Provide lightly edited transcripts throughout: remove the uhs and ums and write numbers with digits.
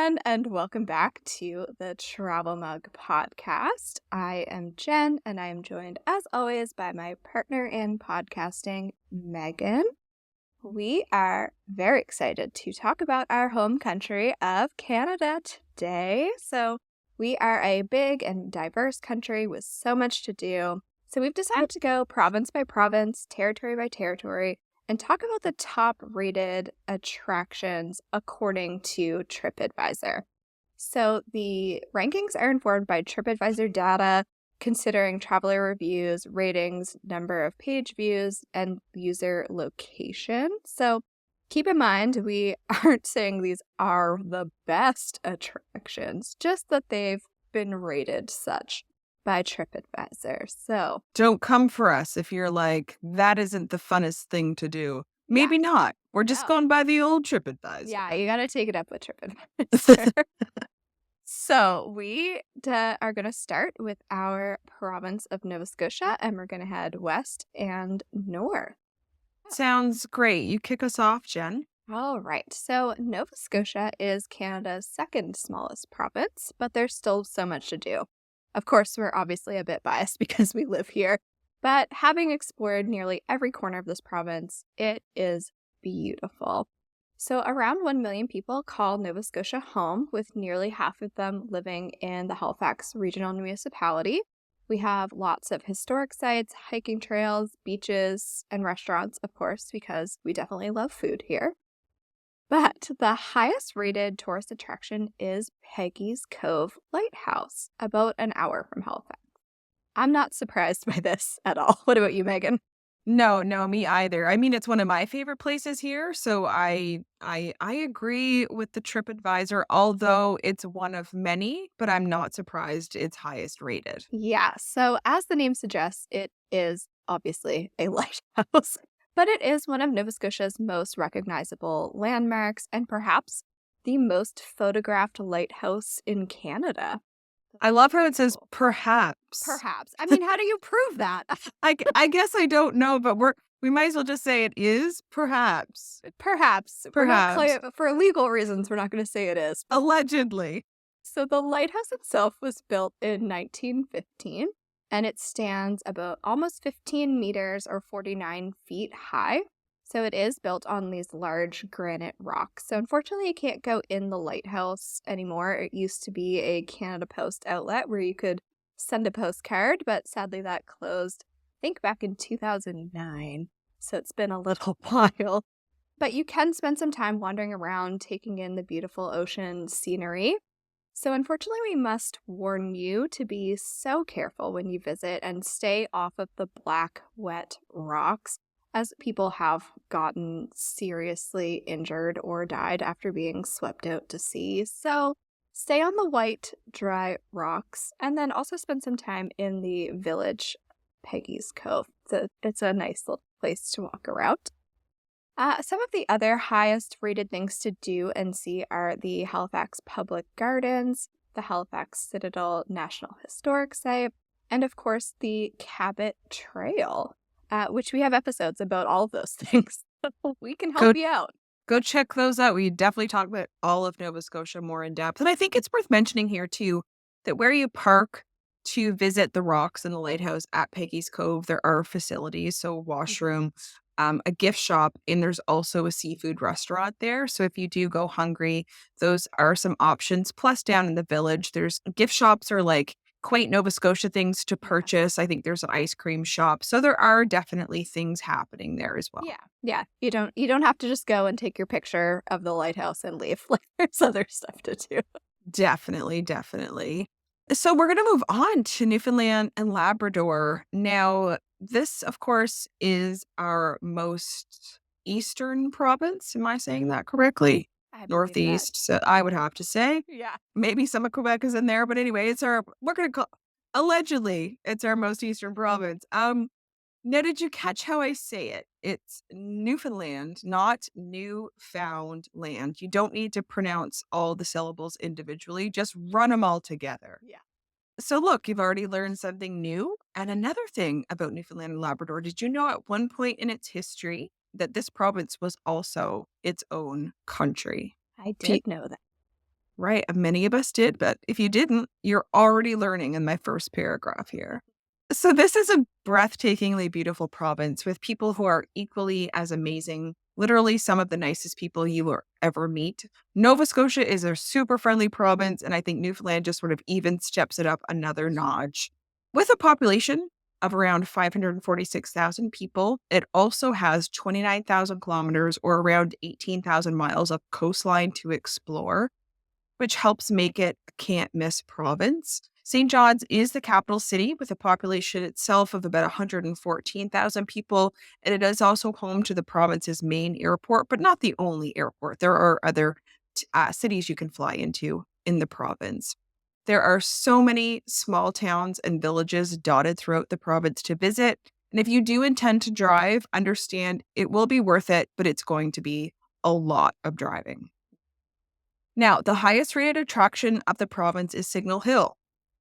everyone, and welcome back to the Travel Mug podcast. I am Jen, and I am joined, as always, by my partner in podcasting, Megan. We are very excited to talk about our home country of Canada today. So, we are a big and diverse country with so much to do. So, we've decided to go province by province, territory by territory, and talk about the top rated attractions according to TripAdvisor. So the rankings are informed by TripAdvisor data, considering traveler reviews, ratings, number of page views, and user location. So keep in mind, we aren't saying these are the best attractions, just that they've been rated such by TripAdvisor. So Don't come for us if you're like, that isn't the funnest thing to do. Maybe not. We're just going by the old TripAdvisor. Yeah, you got to take it up with TripAdvisor. So we are going to start with our province of Nova Scotia, and we're going to head west and north. Sounds great. You kick us off, Jen. All right. So Nova Scotia is Canada's second smallest province, but there's still so much to do. Of course, we're obviously a bit biased because we live here, but having explored nearly every corner of this province, it is beautiful. So around 1 million people call Nova Scotia home, with nearly half of them living in the Halifax regional municipality. We have lots of historic sites, hiking trails, beaches, and restaurants, of course, because we definitely love food here. But the highest rated tourist attraction is Peggy's Cove Lighthouse, about an hour from Halifax. I'm not surprised by this at all. What about you, Megan? No, me either. I mean, it's one of my favorite places here, so I agree with the TripAdvisor, although it's one of many, but I'm not surprised it's highest rated. Yeah, so as the name suggests, it is obviously a lighthouse. But it is one of Nova Scotia's most recognizable landmarks and perhaps the most photographed lighthouse in Canada. I love how it says perhaps. Perhaps. I mean, how do you prove that? I guess I don't know, but we might as well just say it is perhaps. Perhaps. For legal reasons, we're not going to say it is. Allegedly. So the lighthouse itself was built in 1915. And it stands about almost 15 meters or 49 feet high. So it is built on these large granite rocks. So unfortunately, you can't go in the lighthouse anymore. It used to be a Canada Post outlet where you could send a postcard, but sadly that closed, I think back in 2009. So it's been a little while. But you can spend some time wandering around, taking in the beautiful ocean scenery. So unfortunately, we must warn you to be so careful when you visit and stay off of the black, wet rocks, as people have gotten seriously injured or died after being swept out to sea. So stay on the white, dry rocks, and then also spend some time in the village, Peggy's Cove. It's a nice little place to walk around. Some of the other highest rated things to do and see are the Halifax Public Gardens, the Halifax Citadel National Historic Site, and of course the Cabot Trail, which we have episodes about all of those things. We can help you out. Go check those out. We definitely talk about all of Nova Scotia more in depth. And I think it's worth mentioning here too, that where you park to visit the rocks and the lighthouse at Peggy's Cove, there are facilities, so washroom, a gift shop, and there's also a seafood restaurant there. So if you do go hungry, those are some options. Plus down in the village, there's gift shops or like quaint Nova Scotia things to purchase. I think there's an ice cream shop. So there are definitely things happening there as well. Yeah. You don't have to just go and take your picture of the lighthouse and leave. Like, there's other stuff to do. Definitely. So we're going to move on to Newfoundland and Labrador. Now, this, of course, is our most eastern province. Am I saying that correctly? Northeast. So I would have to say. Yeah. Maybe some of Quebec is in there. But anyway, allegedly, it's our most eastern province. Now, did you catch how I say it? It's Newfoundland, not Newfound land. You don't need to pronounce all the syllables individually. Just run them all together. Yeah. So look, you've already learned something new. And another thing about Newfoundland and Labrador, did you know at one point in its history that this province was also its own country? I did know that. Right. Many of us did, but if you didn't, you're already learning in my first paragraph here. So, this is a breathtakingly beautiful province with people who are equally as amazing, literally, some of the nicest people you will ever meet. Nova Scotia is a super friendly province, and I think Newfoundland just sort of even steps it up another notch. With a population of around 546,000 people, it also has 29,000 kilometers or around 18,000 miles of coastline to explore, which helps make it a can't miss province. St. John's is the capital city with a population itself of about 114,000 people, and it is also home to the province's main airport, but not the only airport. There are other cities you can fly into in the province. There are so many small towns and villages dotted throughout the province to visit. And if you do intend to drive, understand it will be worth it, but it's going to be a lot of driving. Now, the highest rated attraction of the province is Signal Hill.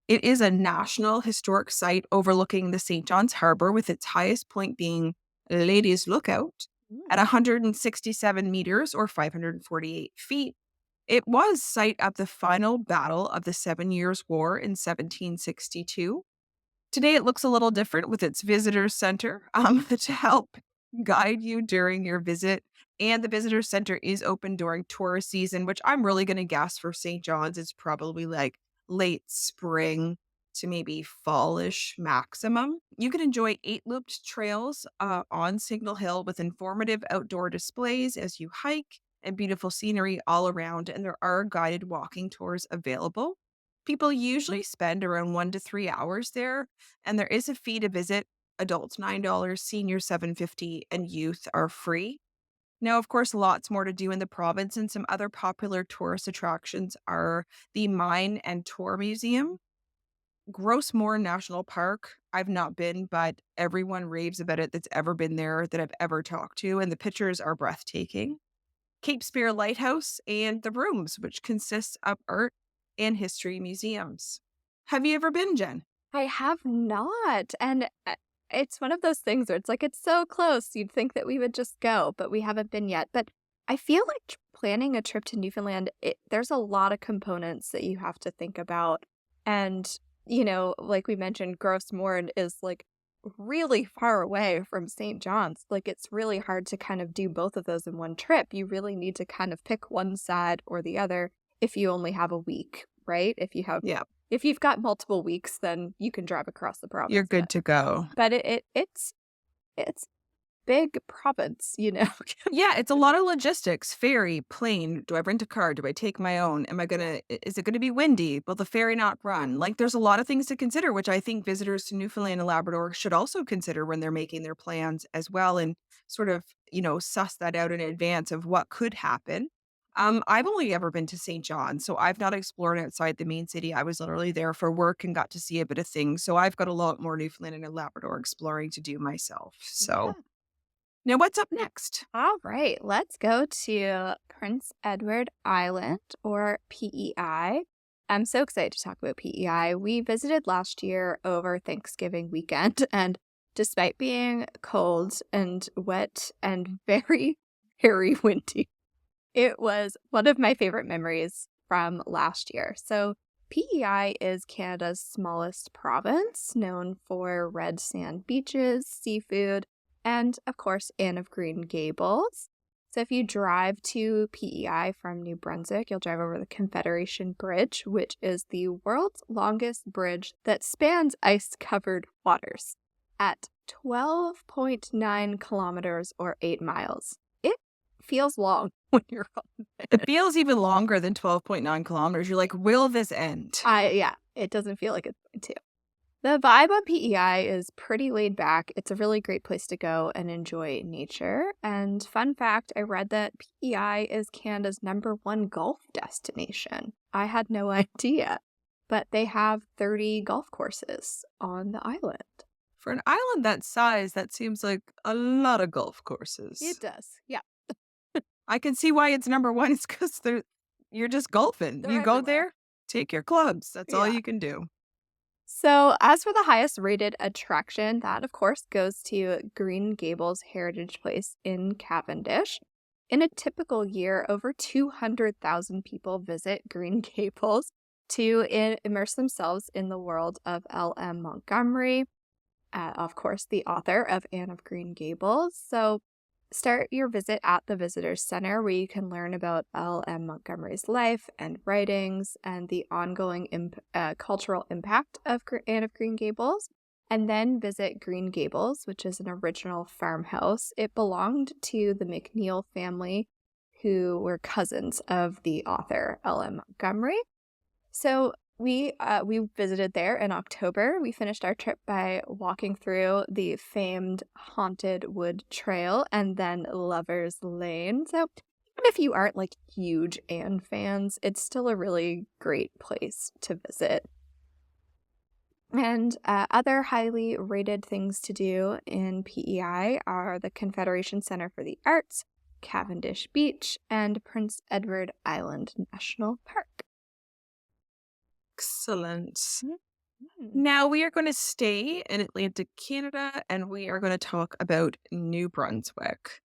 It is a national historic site overlooking the St. John's Harbor, with its highest point being Ladies Lookout at 167 meters or 548 feet. It was site of the final battle of the 7 Years' War in 1762. Today, it looks a little different with its visitors center to help guide you during your visit. And the visitor center is open during tourist season, which I'm really going to guess for St. John's is probably like late spring to maybe fallish maximum. You can enjoy 8 looped trails on Signal Hill with informative outdoor displays as you hike and beautiful scenery all around. And there are guided walking tours available. People usually spend around 1 to 3 hours there, and there is a fee to visit. Adults $9, seniors $7.50, and youth are free. Now, of course, lots more to do in the province, and some other popular tourist attractions are the Mine and Tour Museum, Grossmore National Park. I've not been, but everyone raves about it that's ever been there that I've ever talked to, and the pictures are breathtaking. Cape Spear Lighthouse and the Rooms, which consists of art and history museums. Have you ever been, Jen? I have not. And it's one of those things where it's like, it's so close. You'd think that we would just go, but we haven't been yet. But I feel like planning a trip to Newfoundland, there's a lot of components that you have to think about. And, like we mentioned, Gross Moor is like really far away from St. John's. Like, it's really hard to kind of do both of those in one trip. You really need to kind of pick one side or the other if you only have a week, right? Yeah, If you've got multiple weeks, then you can drive across the province. you're good to go. But it's big province, Yeah, it's a lot of logistics. Ferry, plane. Do I rent a car? Do I take my own? Is it gonna be windy? Will the ferry not run? Like, there's a lot of things to consider, which I think visitors to Newfoundland and Labrador should also consider when they're making their plans as well, and sort of, suss that out in advance of what could happen. I've only ever been to St. John, so I've not explored outside the main city. I was literally there for work and got to see a bit of things. So I've got a lot more Newfoundland and Labrador exploring to do myself. Yeah. So now what's up next? All right, let's go to Prince Edward Island, or PEI. I'm so excited to talk about PEI. We visited last year over Thanksgiving weekend, and despite being cold and wet and very, very windy, it was one of my favorite memories from last year. So PEI is Canada's smallest province, known for red sand beaches, seafood, and, of course, Anne of Green Gables. So if you drive to PEI from New Brunswick, you'll drive over the Confederation Bridge, which is the world's longest bridge that spans ice-covered waters at 12.9 kilometers or 8 miles. It feels long when you're on it. It feels even longer than 12.9 kilometers. You're like, will this end? Yeah, it doesn't feel like it's going to. The vibe on PEI is pretty laid back. It's a really great place to go and enjoy nature. And fun fact, I read that PEI is Canada's #1 golf destination. I had no idea, but they have 30 golf courses on the island. For an island that size, that seems like a lot of golf courses. It does, yeah. I can see why it's #1. It's because you're just golfing. They're You go everywhere. there, take your clubs. That's all Yeah. you can do. So, as for the highest rated attraction, that of course goes to Green Gables Heritage Place in Cavendish. in a typical year, over 200,000 people visit Green Gables to immerse themselves in the world of L.M. Montgomery, of course, the author of Anne of Green Gables. So start your visit at the Visitors Center, where you can learn about L.M. Montgomery's life and writings and the ongoing cultural impact of Anne of Green Gables. And then visit Green Gables, which is an original farmhouse. It belonged to the McNeil family, who were cousins of the author L.M. Montgomery. So we visited there in October. We finished our trip by walking through the famed Haunted Wood Trail and then Lover's Lane. So even if you aren't like huge Anne fans, it's still a really great place to visit. And other highly rated things to do in PEI are the Confederation Center for the Arts, Cavendish Beach, and Prince Edward Island National Park. Excellent. Mm-hmm. Now we are going to stay in Atlantic Canada, and we are going to talk about New Brunswick.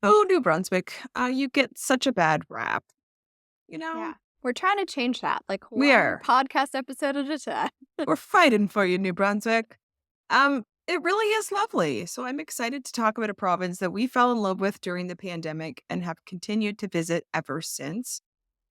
Oh, New Brunswick, you get such a bad rap. Yeah. We're trying to change that, like We one are. podcast episode at a time. We're fighting for you, New Brunswick. It really is lovely. So I'm excited to talk about a province that we fell in love with during the pandemic and have continued to visit ever since.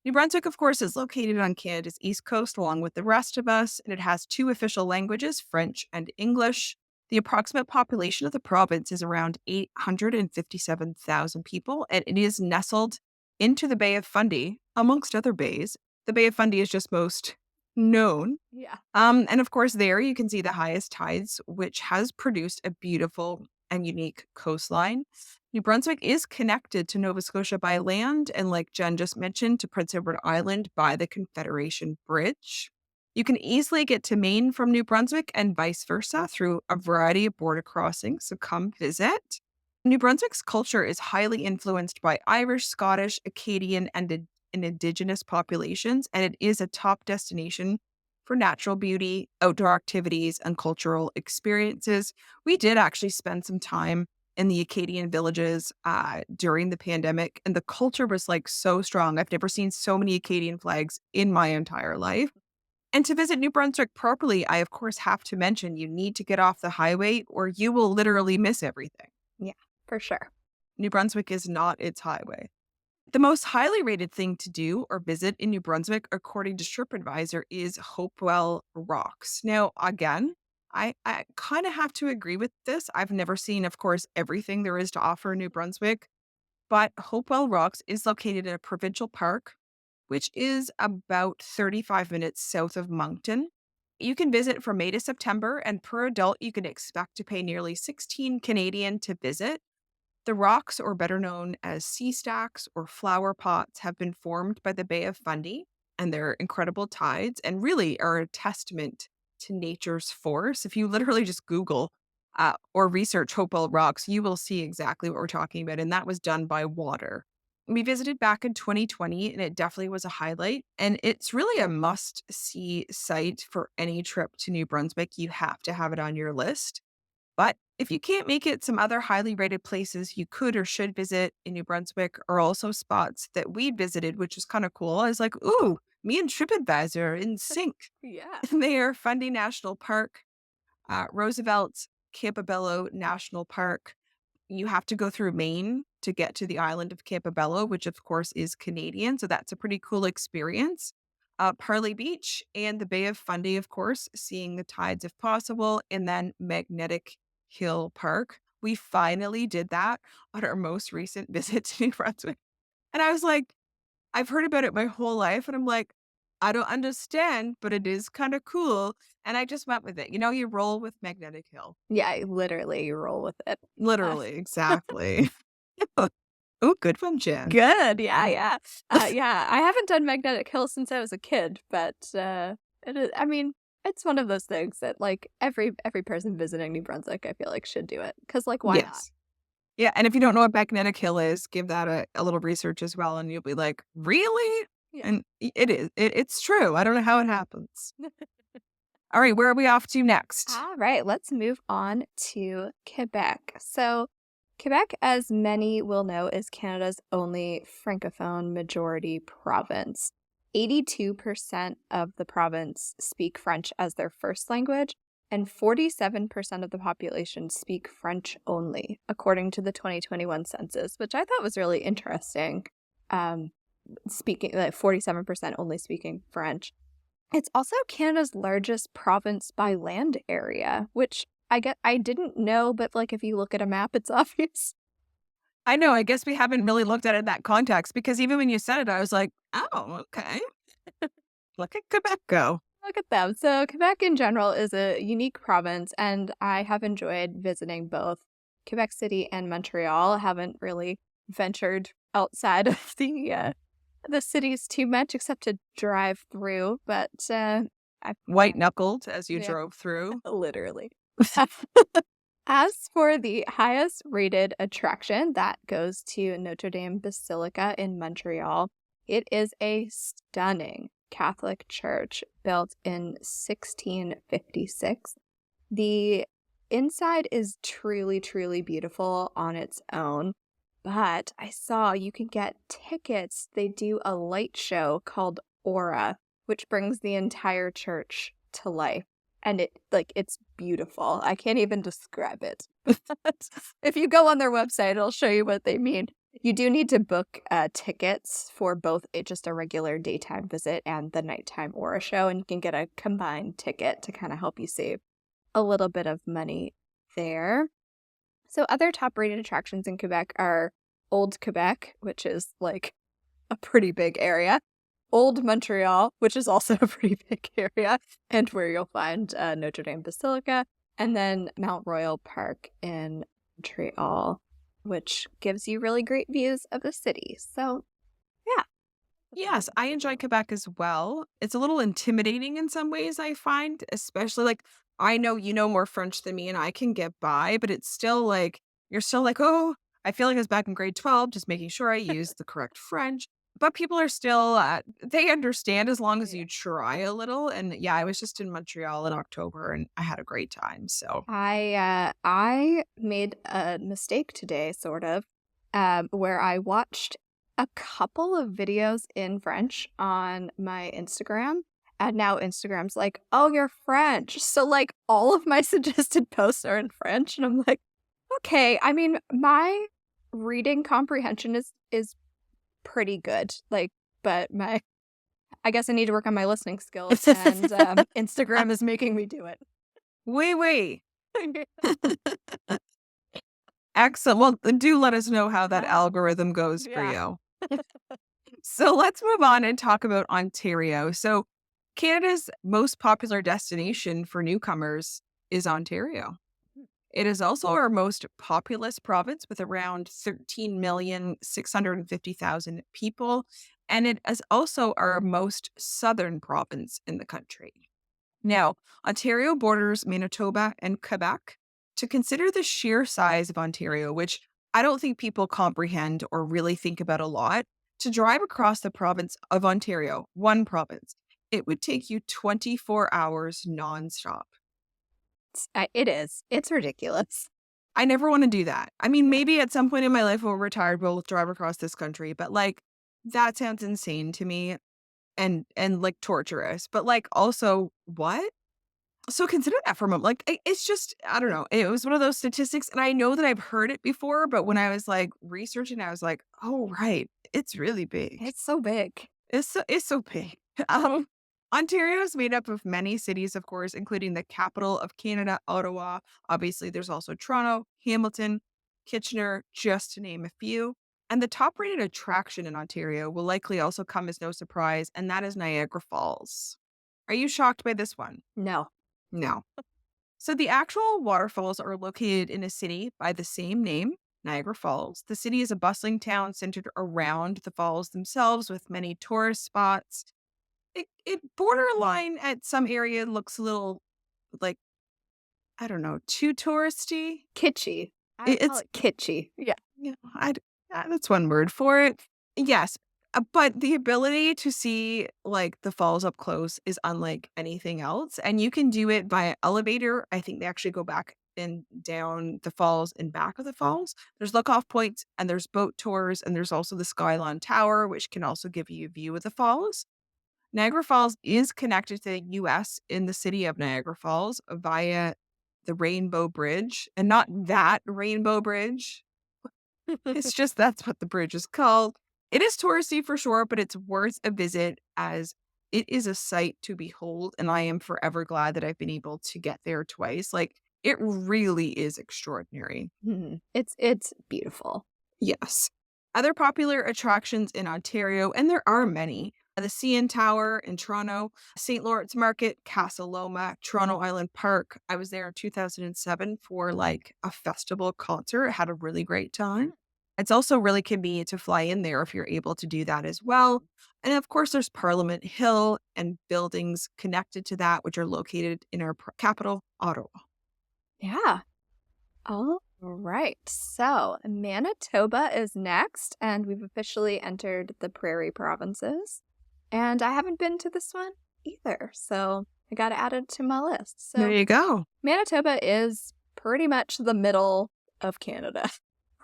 New Brunswick, of course, is located on Canada's east coast along with the rest of us, and it has two official languages, French and English. The approximate population of the province is around 857,000 people, and it is nestled into the Bay of Fundy, amongst other bays. The Bay of Fundy is just most known. Yeah. And of course, there you can see the highest tides, which has produced a beautiful and unique coastline. New Brunswick is connected to Nova Scotia by land, and like Jen just mentioned, to Prince Edward Island by the Confederation Bridge. You can easily get to Maine from New Brunswick and vice versa through a variety of border crossings, so come visit. New Brunswick's culture is highly influenced by Irish, Scottish, Acadian, and Indigenous populations, and it is a top destination for natural beauty, outdoor activities, and cultural experiences. We did actually spend some time in the Acadian villages during the pandemic, and the culture was like so strong. I've never seen so many Acadian flags in my entire life. And to visit New Brunswick properly, I of course have to mention you need to get off the highway or you will literally miss everything. Yeah, for sure. New Brunswick is not its highway. The most highly rated thing to do or visit in New Brunswick, according to TripAdvisor, is Hopewell Rocks. Now, again, I kind of have to agree with this. I've never seen, of course, everything there is to offer in New Brunswick, but Hopewell Rocks is located in a provincial park, which is about 35 minutes south of Moncton. You can visit from May to September, and per adult, you can expect to pay nearly 16 Canadian to visit. The rocks, or better known as sea stacks or flower pots, have been formed by the Bay of Fundy and their incredible tides and really are a testament to nature's force. If you literally just Google or research Hopewell Rocks, you will see exactly what we're talking about. And that was done by water. We visited back in 2020 and it definitely was a highlight. And it's really a must see site for any trip to New Brunswick. You have to have it on your list. But if you can't make it, some other highly rated places you could or should visit in New Brunswick are also spots that we visited, which is kind of cool. I was like, ooh, me and TripAdvisor are in sync. Yeah. They are Fundy National Park, Roosevelt Campobello National Park. You have to go through Maine to get to the island of Campobello, which of course is Canadian. So that's a pretty cool experience. Parley Beach and the Bay of Fundy, of course, seeing the tides if possible, and then Magnetic Hill Park. We finally did that on our most recent visit to New Brunswick. And I was like, I've heard about it my whole life. And I'm like, I don't understand, but it is kind of cool. And I just went with it. You know, you roll with Magnetic Hill. Yeah, literally, you roll with it. Literally, exactly. Oh, good one, Jen. Good. Yeah, yeah. Yeah, I haven't done Magnetic Hill since I was a kid, but it is, I mean, it's one of those things that like every person visiting New Brunswick, I feel like should do it. Because like, why not? Yes. Yeah, and if you don't know what Magnetic Hill is, give that a little research as well, and you'll be like, really? Yeah. And it is. It's true. I don't know how it happens. All right, where are we off to next? All right, let's move on to Quebec. So Quebec, as many will know, is Canada's only francophone majority province. 82% of the province speak French as their first language, and 47% of the population speak French only, according to the 2021 census, which I thought was really interesting. Speaking like 47% only speaking French. It's also Canada's largest province by land area, which I didn't know, but like if you look at a map, it's obvious. I know, I guess we haven't really looked at it in that context because even when you said it, I was like, "Oh, okay. Look at Quebec go." Look at them. So Quebec in general is a unique province, and I have enjoyed visiting both Quebec City and Montreal. I haven't really ventured outside of the cities too much, except to drive through. But I White-knuckled as you yeah, drove through. literally. As for the highest rated attraction, that goes to Notre Dame Basilica in Montreal. It is a stunning Catholic church built in 1656. The inside is truly, truly beautiful on its own, but I saw you can get tickets. They do a light show called Aura, which brings the entire church to life. And it's beautiful. I can't even describe it. If you go on their website, it'll show you what they mean. You do need to book tickets for both just a regular daytime visit and the nighttime Aura show, and you can get a combined ticket to kind of help you save a little bit of money there. So other top-rated attractions in Quebec are Old Quebec, which is like a pretty big area. Old Montreal, which is also a pretty big area, and where you'll find Notre Dame Basilica, and then Mount Royal Park in Montreal, which gives you really great views of the city. So, yeah. Yes, I enjoy Quebec as well. It's a little intimidating in some ways, I find, especially like I know you know more French than me and I can get by, but it's still like you're still like, oh, I feel like I was back in grade 12, just making sure I use the correct French. But people are still, they understand as long as Yeah. you try a little. And yeah, I was just in Montreal in October and I had a great time. So, I made a mistake today, sort of, where I watched a couple of videos in French on my Instagram, and now Instagram's like, "Oh, you're French." So like all of my suggested posts are in French, and I'm like, "Okay, I mean, my reading comprehension is pretty good." Like, but my I guess I need to work on my listening skills, and Instagram is making me do it. wait. Excellent. Well, do let us know how that algorithm goes for Yeah. you. So let's move on and talk about Ontario. So, Canada's most popular destination for newcomers is Ontario. It is also our most populous province with around 13,650,000 people. And it is also our most southern province in the country. Now, Ontario borders Manitoba and Quebec. To consider the sheer size of Ontario, which I don't think people comprehend or really think about a lot, to drive across the province of Ontario, one province, it would take you 24 hours nonstop. It is. It's ridiculous. I never want to do that. I mean, maybe at some point in my life when we're retired, we'll drive across this country, but like that sounds insane to me and like torturous. But like also, what? So consider that for a moment. Like, it's just, I don't know. It was one of those statistics. And I know that I've heard it before, but when I was like researching, I was like, oh, right. It's really big. It's so big. It's so big. Ontario is made up of many cities, of course, including the capital of Canada, Ottawa. Obviously, there's also Toronto, Hamilton, Kitchener, just to name a few. And the top rated attraction in Ontario will likely also come as no surprise, and that is Niagara Falls. Are you shocked by this one? No. No. So the actual waterfalls are located in a city by the same name, Niagara Falls. The city is a bustling town centered around the falls themselves with many tourist spots. It borderline at some area looks a little like, I don't know, too touristy. Kitschy. I would call It's it kitschy. Yeah. yeah, that's one word for it. Yes, but the ability to see like the falls up close is unlike anything else, and you can do it via elevator. I think they actually go back and down the falls and back of the falls. There's look-off points and there's boat tours, and there's also the Skyline Tower, which can also give you a view of the falls. Niagara Falls is connected to the US in the city of Niagara Falls via the Rainbow Bridge, and not that Rainbow Bridge. It's just that's what the bridge is called. It is touristy for sure, but it's worth a visit as it is a sight to behold. And I am forever glad that I've been able to get there twice. Like, it really is extraordinary. It's beautiful. Yes. Other popular attractions in Ontario, and there are many, the CN Tower in Toronto, St. Lawrence Market, Casa Loma, Toronto Island Park. I was there in 2007 for like a festival concert. Had a really great time. It's also really convenient to fly in there if you're able to do that as well. And of course, there's Parliament Hill and buildings connected to that, which are located in our capital, Ottawa. Yeah. All right. So Manitoba is next, and we've officially entered the Prairie Provinces. And I haven't been to this one either, so I got to add it to my list. There So you go. Manitoba is pretty much the middle of Canada,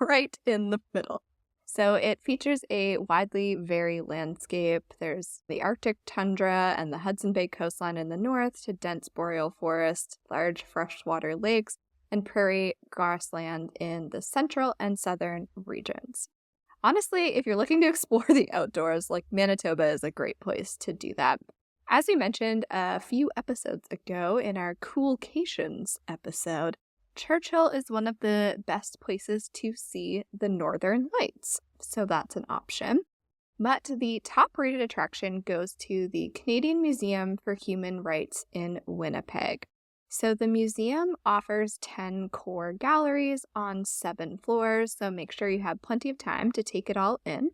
right in the middle. So it features a widely varied landscape. There's the Arctic tundra and the Hudson Bay coastline in the north to dense boreal forest, large freshwater lakes, and prairie grassland in the central and southern regions. Honestly, if you're looking to explore the outdoors, like Manitoba is a great place to do that. As we mentioned a few episodes ago in our Coolcations episode, Churchill is one of the best places to see the Northern Lights, so that's an option. But the top-rated attraction goes to the Canadian Museum for Human Rights in Winnipeg. So the museum offers 10 core galleries on 7 floors, so make sure you have plenty of time to take it all in.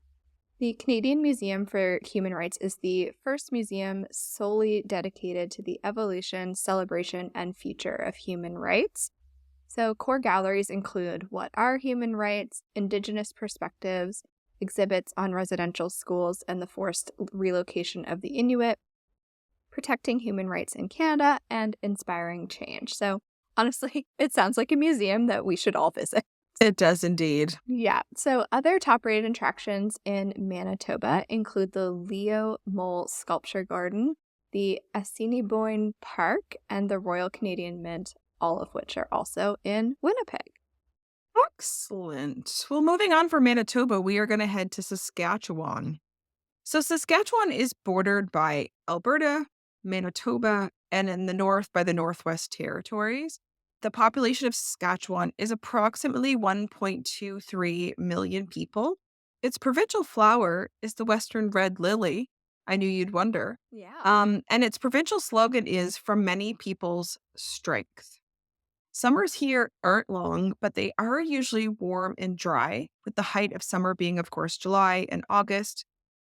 The Canadian Museum for Human Rights is the first museum solely dedicated to the evolution, celebration, and future of human rights. So core galleries include what are human rights, Indigenous perspectives, exhibits on residential schools and the forced relocation of the Inuit, protecting human rights in Canada, and inspiring change. So honestly, it sounds like a museum that we should all visit. It does indeed. Yeah. So other top-rated attractions in Manitoba include the Leo Mole Sculpture Garden, the Assiniboine Park, and the Royal Canadian Mint, all of which are also in Winnipeg. Excellent. Well, moving on from Manitoba, we are going to head to Saskatchewan. So Saskatchewan is bordered by Alberta, Manitoba, and in the north by the Northwest Territories. The population of Saskatchewan is approximately 1.23 million people. Its provincial flower is the Western red lily. I knew you'd wonder. Yeah. And its provincial slogan is "From many people's strength." Summers here aren't long, but they are usually warm and dry, with the height of summer being, of course, July and August.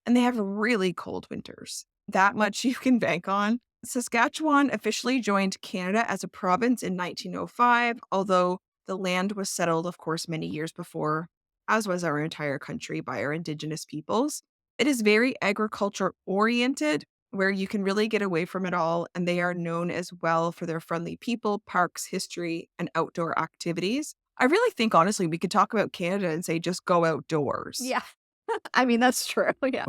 And they have really cold winters. That much you can bank on. Saskatchewan officially joined Canada as a province in 1905, although the land was settled, of course, many years before, as was our entire country by our Indigenous peoples. It is very agriculture oriented, where you can really get away from it all, and they are known as well for their friendly people, parks, history, and outdoor activities. I really think, honestly, we could talk about Canada and say just go outdoors. Yeah. I mean, that's true. Yeah.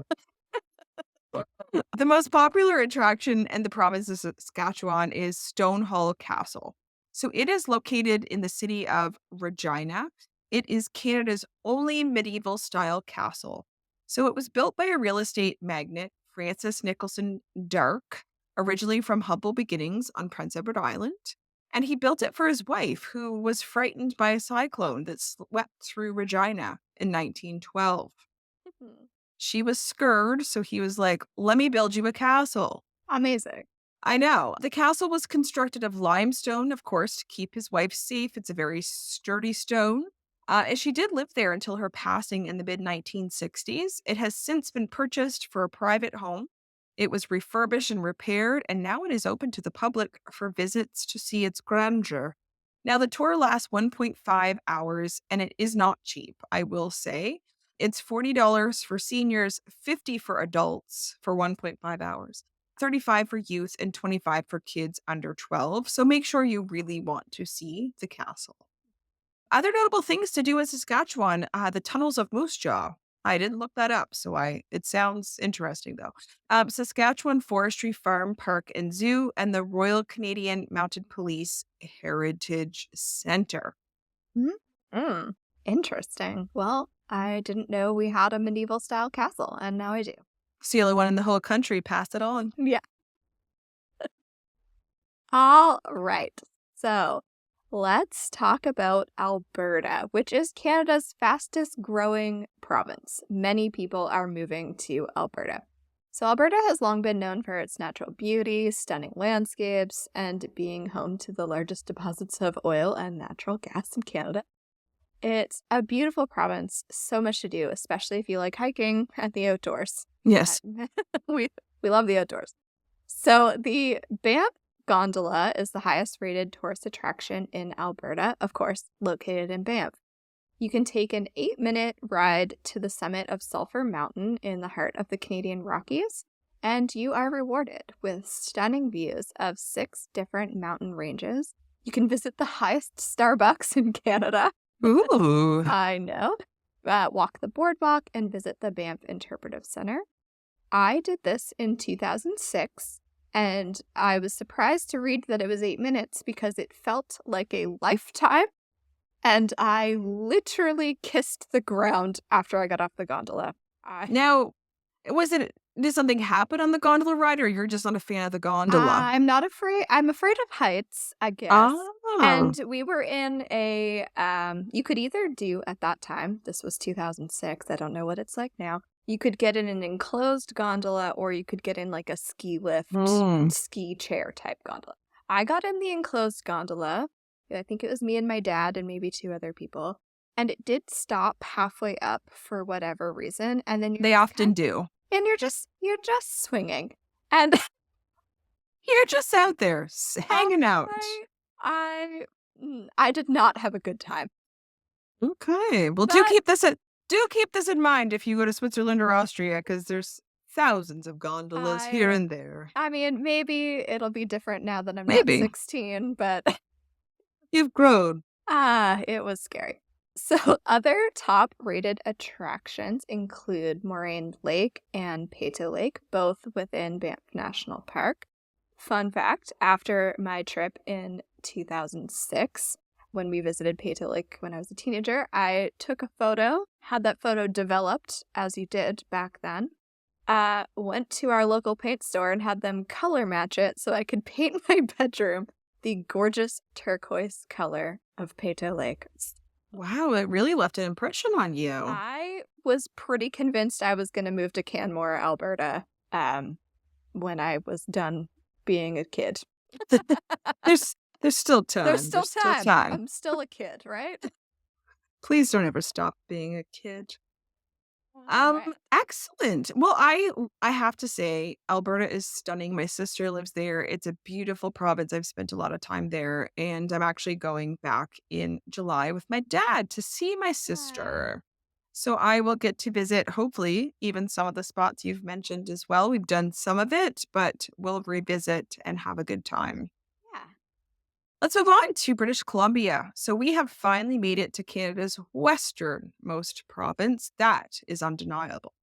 The most popular attraction in the province of Saskatchewan is Stonehall Castle. So it is located in the city of Regina. It is Canada's only medieval style castle. So it was built by a real estate magnate, Francis Nicholson Darke, originally from humble beginnings on Prince Edward Island. And he built it for his wife, who was frightened by a cyclone that swept through Regina in 1912. She was scared, so he was like, let me build you a castle. Amazing. I know. The castle was constructed of limestone, of course, to keep his wife safe. It's a very sturdy stone. And she did live there until her passing in the mid 1960s. It has since been purchased for a private home. It was refurbished and repaired, and now it is open to the public for visits to see its grandeur. Now, the tour lasts 1.5 hours, and it is not cheap, I will say. It's $40 for seniors, $50 for adults for 1.5 hours. 35 for youth, and 25 for kids under 12. So make sure you really want to see the castle. Other notable things to do in Saskatchewan, the tunnels of Moose Jaw. I didn't look that up, so it sounds interesting though. Saskatchewan Forestry Farm, Park and Zoo, and the Royal Canadian Mounted Police Heritage Center. Mm, interesting. Well, I didn't know we had a medieval style castle, and now I do. It's the only one in the whole country. Pass it on. Yeah. All right. So let's talk about Alberta, which is Canada's fastest growing province. Many people are moving to Alberta. So, Alberta has long been known for its natural beauty, stunning landscapes, and being home to the largest deposits of oil and natural gas in Canada. It's a beautiful province, so much to do, especially if you like hiking and the outdoors. Yes. we love the outdoors. So, the Banff Gondola is the highest rated tourist attraction in Alberta, of course, located in Banff. You can take an 8-minute ride to the summit of Sulphur Mountain in the heart of the Canadian Rockies, and you are rewarded with stunning views of 6 different mountain ranges. You can visit the highest Starbucks in Canada. Ooh. I know. Walk the boardwalk and visit the Banff Interpretive Center. I did this in 2006. And I was surprised to read that it was 8 minutes because it felt like a lifetime. And I literally kissed the ground after I got off the gondola. Now, did something happen on the gondola ride, or you're just not a fan of the gondola? I'm not afraid. I'm afraid of heights, I guess. Oh. And we were in a, you could either do at that time, this was 2006, I don't know what it's like now. You could get in an enclosed gondola, or you could get in like a ski lift, ski chair type gondola. I got in the enclosed gondola. I think it was me and my dad and maybe 2 other people. And it did stop halfway up for whatever reason. And then they often do. And you're just swinging. And you're just out there hanging out. I did not have a good time. Okay. Well, do keep this in mind if you go to Switzerland or Austria, because there's thousands of gondolas here and there. I mean, maybe it'll be different now that I'm not 16, but you've grown. It was scary. So, other top-rated attractions include Moraine Lake and Peyto Lake, both within Banff National Park. Fun fact, after my trip in 2006, when we visited Peyto Lake when I was a teenager, I took a photo, had that photo developed, as you did back then, went to our local paint store and had them color match it so I could paint my bedroom the gorgeous turquoise color of Peyto Lake. Wow, it really left an impression on you. I was pretty convinced I was going to move to Canmore, Alberta, when I was done being a kid. There's still time. There's still time. I'm still a kid, right? Please don't ever stop being a kid. Right. Excellent. Well, I have to say, Alberta is stunning. My sister lives there. It's a beautiful province. I've spent a lot of time there, and I'm actually going back in July with my dad to see my sister. So I will get to visit, hopefully, even some of the spots you've mentioned as well. We've done some of it, but we'll revisit and have a good time. Yeah. Let's move on to British Columbia. So we have finally made it to Canada's westernmost province. That is undeniable.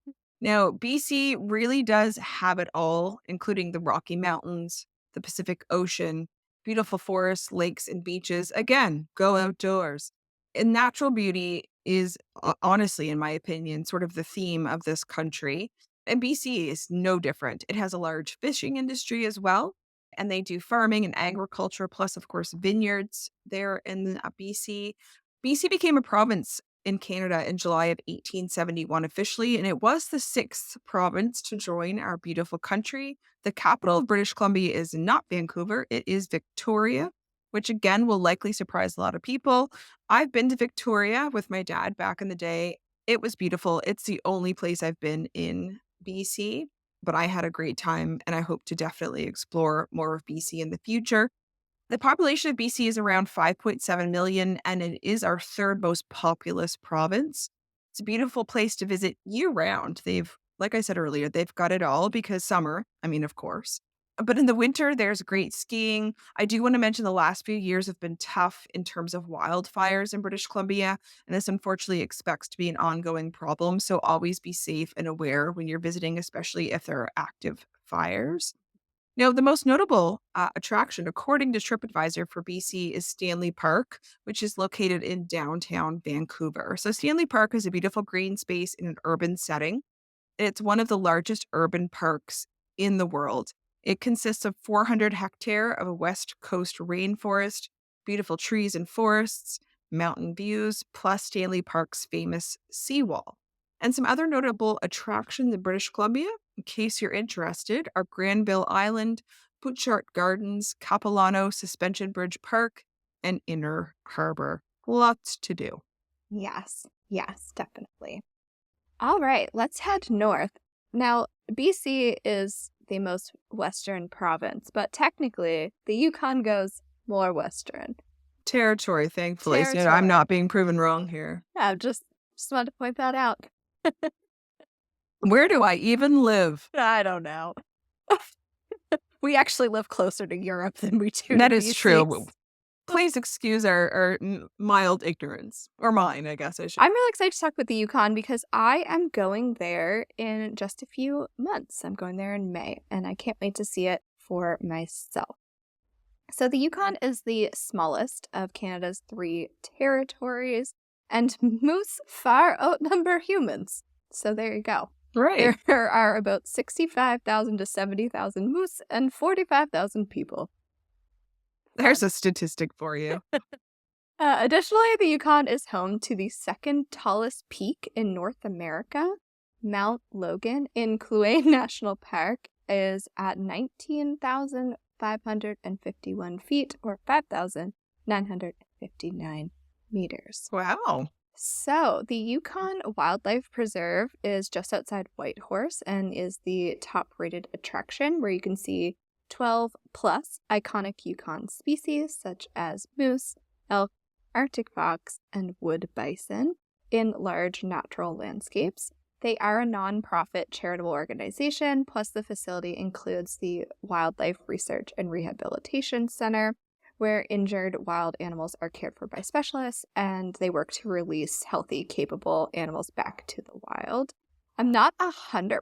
Now, BC really does have it all, including the Rocky Mountains, the Pacific Ocean, beautiful forests, lakes, and beaches. Again, go outdoors. And natural beauty is honestly, in my opinion, sort of the theme of this country. And BC is no different. It has a large fishing industry as well. And they do farming and agriculture, plus, of course, vineyards there in BC. BC became a province in Canada in July of 1871 officially, and it was the 6th province to join our beautiful country. The capital of British Columbia is not Vancouver, it is Victoria, which again will likely surprise a lot of people. I've been to Victoria with my dad back in the day. It was beautiful. It's the only place I've been in BC. But I had a great time, and I hope to definitely explore more of BC in the future. The population of BC is around 5.7 million, and it is our 3rd most populous province. It's a beautiful place to visit year-round. They've like I said earlier, they've got it all because summer, I mean, of course. But in the winter, there's great skiing. I do want to mention the last few years have been tough in terms of wildfires in British Columbia, and this unfortunately expects to be an ongoing problem. So always be safe and aware when you're visiting, especially if there are active fires. Now, the most notable attraction, according to TripAdvisor for BC, is Stanley Park, which is located in downtown Vancouver. So, Stanley Park is a beautiful green space in an urban setting. It's one of the largest urban parks in the world. It consists of 400 hectare of a West Coast rainforest, beautiful trees and forests, mountain views, plus Stanley Park's famous seawall. And some other notable attractions in British Columbia, in case you're interested, are Granville Island, Butchart Gardens, Capilano Suspension Bridge Park, and Inner Harbor. Lots to do. Yes, yes, definitely. All right, let's head north. Now, BC is the most western province, but technically, the Yukon goes more western. Territory, thankfully. So I'm Territory. not being proven wrong here. Yeah, just wanted to point that out. Where do I even live? I don't know. We actually live closer to Europe than we do That to is BC. true. Please excuse our mild ignorance. Or mine, I guess I should. I'm really excited to talk with the Yukon because I am going there in just a few months. I'm going there in May, and I can't wait to see it for myself. So the Yukon is the smallest of Canada's 3 territories, and moose far outnumber humans. So there you go. Right. There are about 65,000 to 70,000 moose and 45,000 people. There's a statistic for you. Additionally, the Yukon is home to the second tallest peak in North America. Mount Logan in Kluane National Park is at 19,551 feet, or 5,959 meters. Wow. So, the Yukon Wildlife Preserve is just outside Whitehorse and is the top-rated attraction where you can see 12 plus iconic Yukon species such as moose, elk, Arctic fox, and wood bison in large natural landscapes. They are a non-profit charitable organization, plus the facility includes the Wildlife Research and Rehabilitation Center, where injured wild animals are cared for by specialists, and they work to release healthy, capable animals back to the wild. I'm not 100%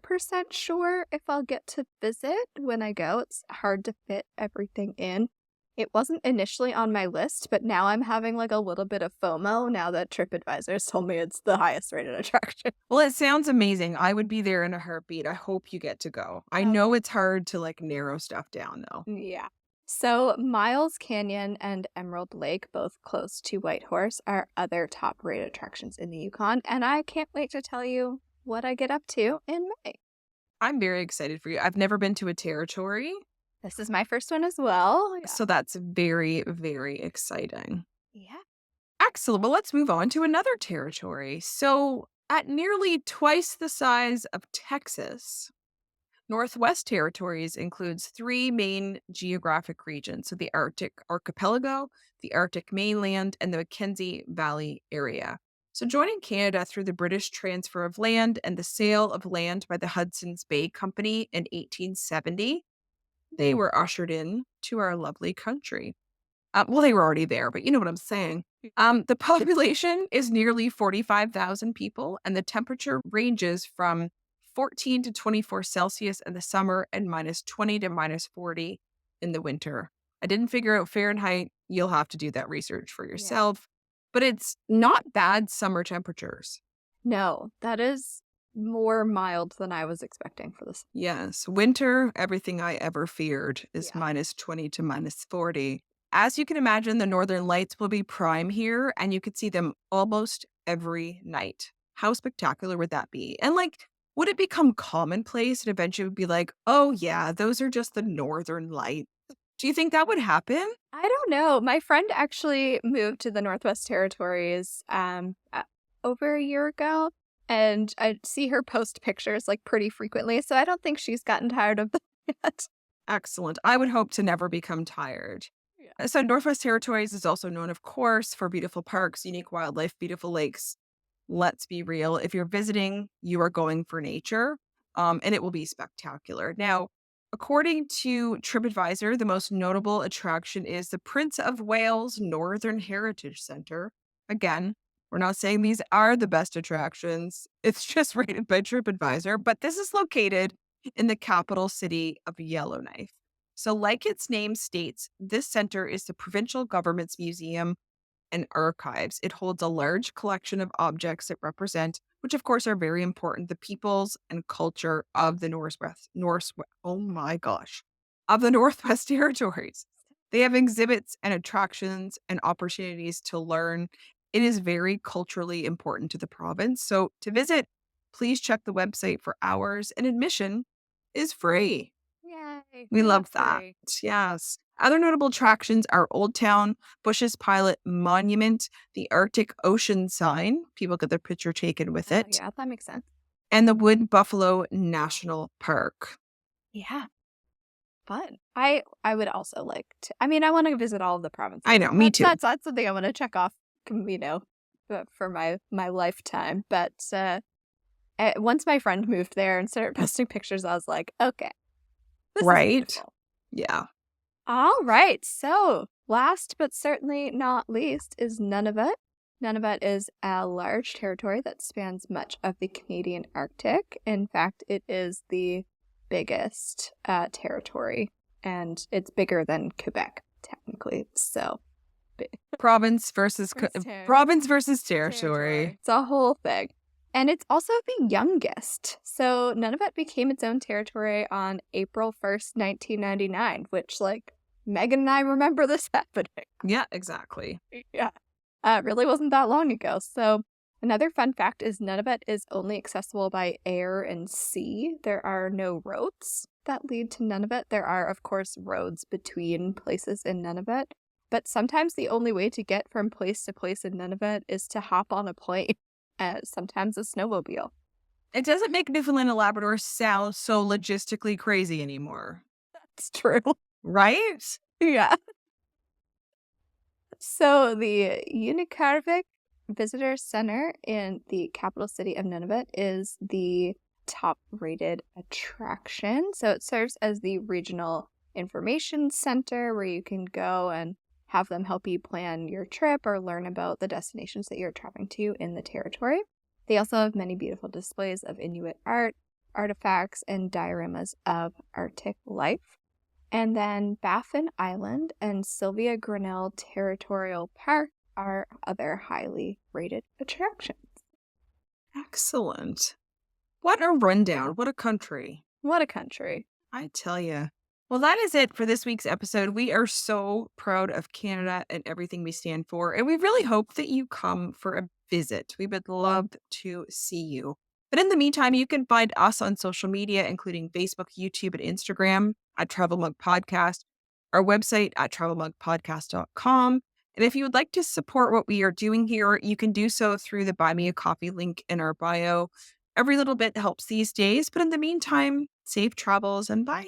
sure if I'll get to visit when I go. It's hard to fit everything in. It wasn't initially on my list, but now I'm having like a little bit of FOMO now that TripAdvisor has told me it's the highest rated attraction. Well, it sounds amazing. I would be there in a heartbeat. I hope you get to go. I know it's hard to like narrow stuff down though. Yeah. So Miles Canyon and Emerald Lake, both close to Whitehorse, are other top-rated attractions in the Yukon, and I can't wait to tell you what I get up to in May. I'm very excited for you. I've never been to a territory. This is my first one as well. Yeah. So that's very, very exciting. Yeah. Excellent. Well, let's move on to another territory. So at nearly twice the size of Texas, Northwest Territories includes 3 main geographic regions, so the Arctic Archipelago, the Arctic mainland, and the Mackenzie Valley area. So joining Canada through the British transfer of land and the sale of land by the Hudson's Bay Company in 1870, they were ushered in to our lovely country. Well, they were already there, but you know what I'm saying. The population is nearly 45,000 people, and the temperature ranges from 14 to 24 Celsius in the summer and minus 20 to minus 40 in the winter. I didn't figure out Fahrenheit. You'll have to do that research for yourself. But it's not bad summer temperatures. No, that is more mild than I was expecting for this. Yes. Winter, everything I ever feared, is minus 20 to minus 40. As you can imagine, the northern lights will be prime here, and you could see them almost every night. How spectacular would that be? And like, would it become commonplace and eventually would be like, oh yeah, those are just the northern lights? Do you think that would happen? I don't know. My friend actually moved to the Northwest Territories over a year ago, and I see her post pictures like pretty frequently, so I don't think she's gotten tired of them yet. Excellent. I would hope to never become tired. Yeah. So Northwest Territories is also known, of course, for beautiful parks, unique wildlife, beautiful lakes. Let's be real. If you're visiting, you are going for nature. and it will be spectacular. Now, according to TripAdvisor, the most notable attraction is the Prince of Wales Northern Heritage Center. Again, we're not saying these are the best attractions. It's just rated by TripAdvisor, but this is located in the capital city of Yellowknife. So, like its name states, this center is the provincial government's museum and archives. It holds a large collection of objects that represent, which of course are very important, the peoples and culture of the oh my gosh, of the Northwest Territories. They have exhibits and attractions and opportunities to learn. It is very culturally important to the province. So to visit, please check the website for hours, and admission is free. Yay. We love that. Free. Yes. Other notable attractions are Old Town, Bush's Pilot Monument, the Arctic Ocean sign. People get their picture taken with Oh, it. yeah, that makes sense. And the Wood Buffalo National Park. Yeah. Fun. I would also like to, I mean, I want to visit all of the provinces. I know, me too. That's something I want to check off, for my lifetime. But once my friend moved there and started posting pictures, I was like, okay. This is Right? beautiful. Yeah. All right. So, last but certainly not least is Nunavut. Nunavut is a large territory that spans much of the Canadian Arctic. In fact, it is the biggest territory, and it's bigger than Quebec, technically. So, Province versus territory. It's a whole thing. And it's also the youngest. So Nunavut became its own territory on April 1st, 1999, which, like, Megan and I remember this happening. Yeah, exactly. Yeah. Really wasn't that long ago. So another fun fact is Nunavut is only accessible by air and sea. There are no roads that lead to Nunavut. There are, of course, roads between places in Nunavut. But sometimes the only way to get from place to place in Nunavut is to hop on a plane. Sometimes a snowmobile. It doesn't make Newfoundland and Labrador sound so logistically crazy anymore. That's true. Right? Yeah. So the Unikarvik Visitor Center in the capital city of Nunavut is the top-rated attraction. So it serves as the regional information center where you can go and have them help you plan your trip or learn about the destinations that you're traveling to in the territory. They also have many beautiful displays of Inuit art, artifacts, and dioramas of Arctic life. And then Baffin Island and Sylvia Grinnell Territorial Park are other highly rated attractions. Excellent. What a rundown. What a country. What a country. I tell you. Well, that is it for this week's episode. We are so proud of Canada and everything we stand for, and we really hope that you come for a visit. We would love to see you. But in the meantime, you can find us on social media, including Facebook, YouTube, and Instagram at Travel Mug Podcast, our website at travelmugpodcast.com. And if you would like to support what we are doing here, you can do so through the Buy Me a Coffee link in our bio. Every little bit helps these days. But in the meantime, safe travels and bye.